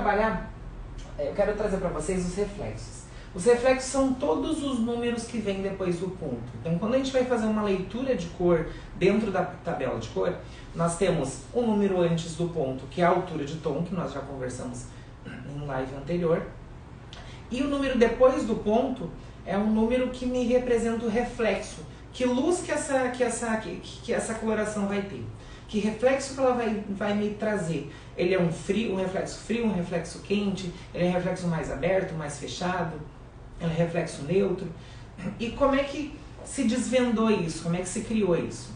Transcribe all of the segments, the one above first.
trabalhar, eu quero trazer para vocês os reflexos. Os reflexos são todos os números que vêm depois do ponto. Então, quando a gente vai fazer uma leitura de cor dentro da tabela de cor, nós temos um número antes do ponto, que é a altura de tom, que nós já conversamos em live anterior. E o número depois do ponto é um número que me representa o reflexo. Que luz que essa coloração vai ter. Que reflexo que ela vai me trazer. Ele é um reflexo frio, um reflexo quente, ele é um reflexo mais aberto, mais fechado, é um reflexo neutro. E como é que se desvendou isso? Como é que se criou isso?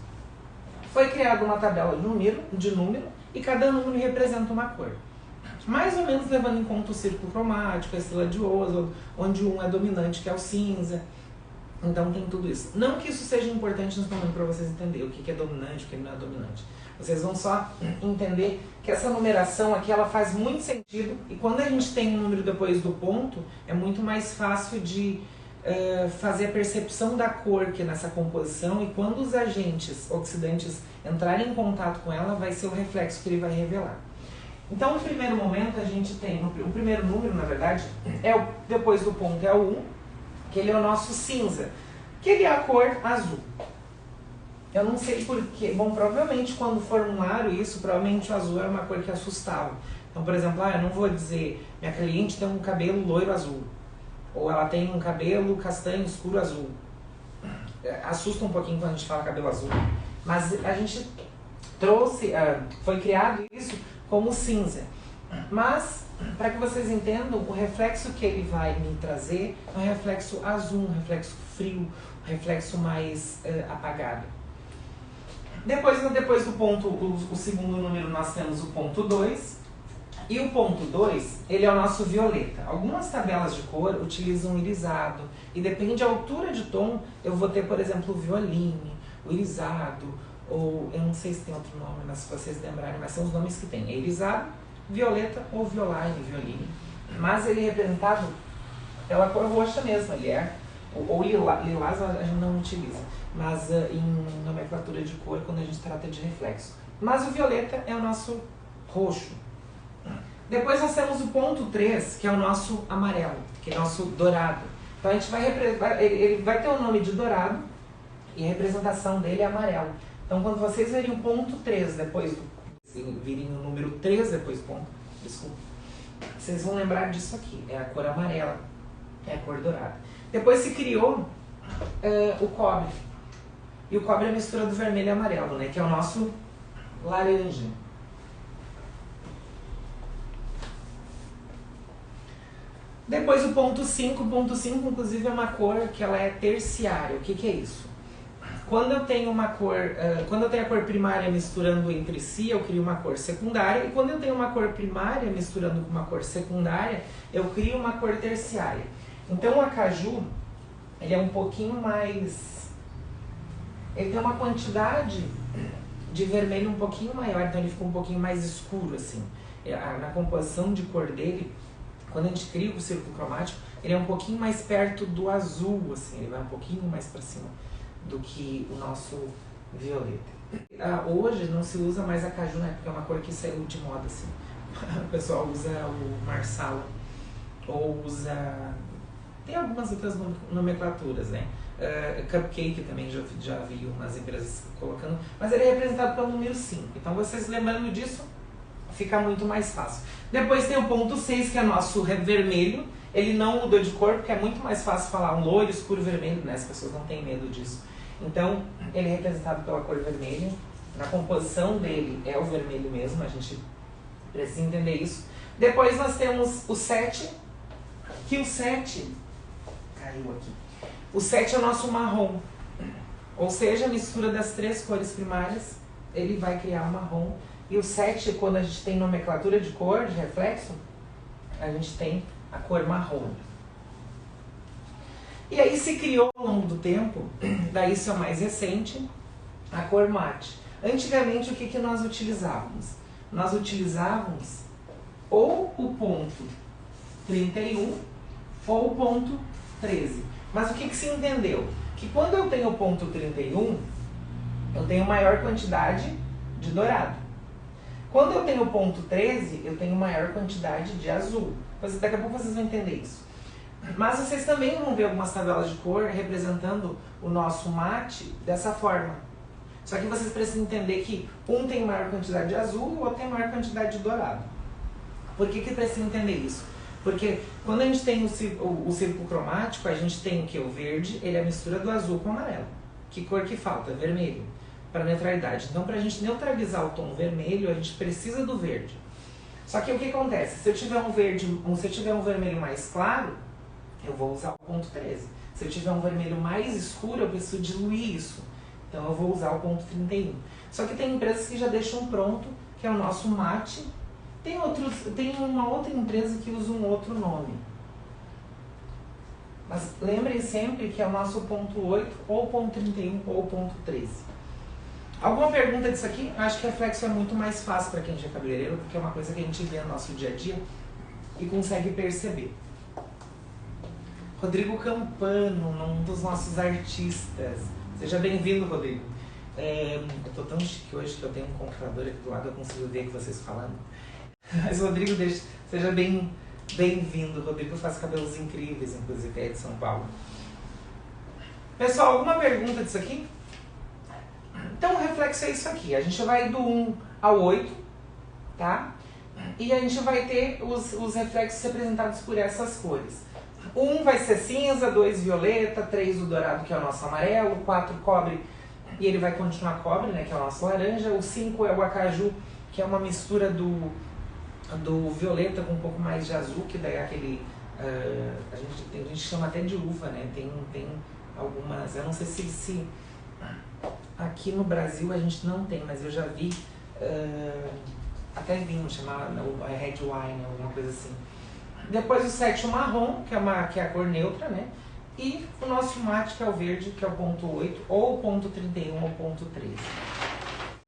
Foi criada uma tabela de número e cada número representa uma cor. Mais ou menos levando em conta o círculo cromático, a estrela de Oswald, onde um é dominante, que é o cinza. Então tem tudo isso. Não que isso seja importante nesse momento para vocês entenderem o que é dominante, o que não é dominante. Vocês vão só entender que essa numeração aqui ela faz muito sentido. E quando a gente tem um número depois do ponto, é muito mais fácil de fazer a percepção da cor que é nessa composição. E quando os agentes oxidantes entrarem em contato com ela, vai ser o reflexo que ele vai revelar. Então, no primeiro momento, a gente tem, o primeiro número, na verdade, depois do ponto é o 1, que ele é o nosso cinza, que ele é a cor azul. Eu não sei porquê. Bom, provavelmente quando formularam isso, provavelmente o azul era uma cor que assustava. Então, por exemplo, eu não vou dizer, minha cliente tem um cabelo loiro azul, ou ela tem um cabelo castanho escuro azul. Assusta um pouquinho quando a gente fala cabelo azul. Mas a gente trouxe, foi criado isso como cinza. Mas, para que vocês entendam, o reflexo que ele vai me trazer é um reflexo azul, um reflexo frio, um reflexo mais apagado. Depois do ponto, o segundo número, nós temos o ponto 2. E o ponto 2, ele é o nosso violeta. Algumas tabelas de cor utilizam irisado. E depende da altura de tom, eu vou ter, por exemplo, o violine, o irisado, ou eu não sei se tem outro nome, mas se vocês lembrarem, mas são os nomes que tem. É irisado, violeta ou violine, violine. Mas ele é representado pela cor roxa mesmo, ele é, ou lilás a gente não utiliza, mas em nomenclatura de cor quando a gente trata de reflexo. Mas o violeta é o nosso roxo. Depois nós temos o ponto 3, que é o nosso amarelo, que é o nosso dourado. Então a gente ele vai ter o nome de dourado e a representação dele é amarelo. Então quando vocês verem o ponto 3 depois virem o número 3 depois do ponto, desculpa, vocês vão lembrar disso aqui, é a cor amarela, é a cor dourada. Depois se criou o cobre, e o cobre é a mistura do vermelho e amarelo, né, que é o nosso laranja. Depois o ponto 5 inclusive é uma cor que ela é terciária. O que é isso? Quando eu tenho uma cor, quando eu tenho a cor primária misturando entre si, eu crio uma cor secundária. E quando eu tenho uma cor primária misturando com uma cor secundária, eu crio uma cor terciária. Então o acaju, ele é um pouquinho mais... Ele tem uma quantidade de vermelho um pouquinho maior, então ele fica um pouquinho mais escuro, assim. Na composição de cor dele, quando a gente cria o círculo cromático, ele é um pouquinho mais perto do azul, assim, ele vai um pouquinho mais para cima do que o nosso violeta. Hoje não se usa mais acaju, né? Porque é uma cor que saiu de moda, assim. O pessoal usa o marsala, ou usa... Tem algumas outras nomenclaturas, né? Cupcake também já vi umas empresas colocando, mas ele é representado pelo número 5. Então vocês lembrando disso, fica muito mais fácil. Depois tem o ponto 6, que é nosso vermelho. Ele não mudou de cor, porque é muito mais fácil falar um loiro, escuro, vermelho, né? As pessoas não têm medo disso. Então, ele é representado pela cor vermelha. Na composição dele é o vermelho mesmo, a gente precisa entender isso. Depois nós temos o 7, que o 7... Caiu aqui. O 7 é o nosso marrom. Ou seja, a mistura das 3 cores primárias, ele vai criar o marrom. E o 7, quando a gente tem nomenclatura de cor, de reflexo, a gente tem a cor marrom. E aí se criou ao longo do tempo, daí isso é o mais recente, a cor mate. Antigamente o que nós utilizávamos? Nós utilizávamos ou o ponto 31 ou o ponto 13. Mas o que se entendeu? Que quando eu tenho o ponto 31, eu tenho maior quantidade de dourado. Quando eu tenho o ponto 13, eu tenho maior quantidade de azul. Daqui a pouco vocês vão entender isso. Mas vocês também vão ver algumas tabelas de cor representando o nosso mate dessa forma. Só que vocês precisam entender que um tem maior quantidade de azul e o outro tem maior quantidade de dourado. Por que precisam entender isso? Porque quando a gente tem o círculo cromático, a gente tem o que? O verde, ele é a mistura do azul com o amarelo. Que cor que falta? Vermelho. Para neutralidade. Então, para a gente neutralizar o tom vermelho, a gente precisa do verde. Só que o que acontece? Se eu tiver se eu tiver um vermelho mais claro, eu vou usar o ponto 13. Se eu tiver um vermelho mais escuro, eu preciso diluir isso. Então eu vou usar o ponto 31. Só que tem empresas que já deixam pronto, que é o nosso mate. Tem uma outra empresa que usa um outro nome. Mas lembrem sempre que é o nosso ponto 8, ou ponto 31, ou ponto 13. Alguma pergunta disso aqui? Acho que reflexo é muito mais fácil para quem já é cabeleireiro, porque é uma coisa que a gente vê no nosso dia a dia e consegue perceber. Rodrigo Campano, um dos nossos artistas. Seja bem-vindo, Rodrigo. Eu tô tão chique hoje que eu tenho um computador aqui do lado, eu consigo ver que vocês falando. Mas, Rodrigo, seja bem-vindo. Rodrigo faz cabelos incríveis, inclusive, é de São Paulo. Pessoal, alguma pergunta disso aqui? Então, o reflexo é isso aqui. A gente vai do 1 ao 8, tá? E a gente vai ter os reflexos representados por essas cores. 1 vai ser cinza, 2 violeta, 3 o dourado, que é o nosso amarelo, 4 cobre, e ele vai continuar cobre, né, que é o nosso laranja. O 5 é o acaju, que é uma mistura do violeta com um pouco mais de azul, que daí é aquele... a gente chama até de uva, né? Tem algumas... Eu não sei se aqui no Brasil a gente não tem, mas eu já vi até vinho, chamava red wine, alguma coisa assim. Depois o 7 o marrom, que é a cor neutra, né? E o nosso mate, que é o verde, que é o ponto 8, ou o ponto 31 ou o ponto 13.